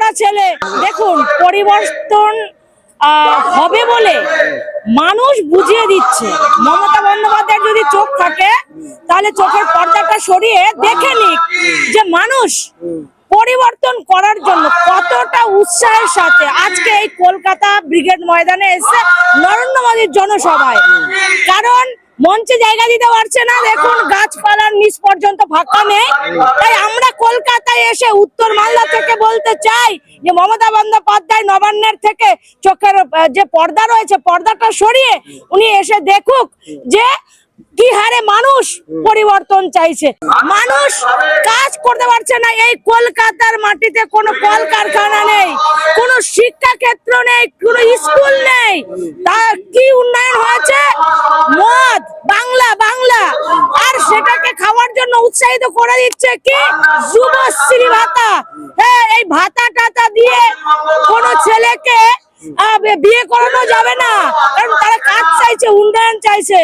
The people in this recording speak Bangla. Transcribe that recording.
কলকাতা ছেলে। দেখুন, পরিবর্তন হবে বলে মানুষ বুঝিয়ে দিচ্ছে। মমতা বন্দ্যোপাধ্যায়ের যদি চোখ থাকে তাহলে চোখের পর্দাটা সরিয়ে দেখে নিক যে মানুষ পরিবর্তন করার জন্য কতটা উৎসাহের সাথে আজকে এই কলকাতা ব্রিগেড ময়দানে এসে নরেন্দ্র মোদীর জনসভায়। কারণ মঞ্চে জায়গা দিতে পারছে না, দেখুন গাছপালার নিচ পর্যন্ত ফাঁকা নেই। তাই আমরা কলকাতায় এসে উত্তর মালদা থেকে বলতে চাই যে মমতা বন্দ্যোপাধ্যায় নবান্নের থেকে চোখের যে পর্দা রয়েছে পর্দাটা সরিয়ে উনি এসে দেখুক যে কি হারে মানুষ পরিবর্তন চাইছে। মানুষ কাজ করতে পারছে না। এই কলকাতার মাটিতে কোনো কলকারখানা নেই, কোনো শিক্ষা ক্ষেত্র নেই, কোনো স্কুল নেই। তা কি উন্নয়ন হয়েছে? মদ, বাংলা বাংলা, আর সেটাকে খাওয়ার জন্য উৎসাহিত করে দিচ্ছে কি যুবশ্রী ভাতা। হ্যাঁ, এই ভাতা টাতা দিয়ে কোনো ছেলেকে বিয়ে করানো যাবে না, কারণ তারা কাজ চাইছে, উন্নয়ন চাইছে।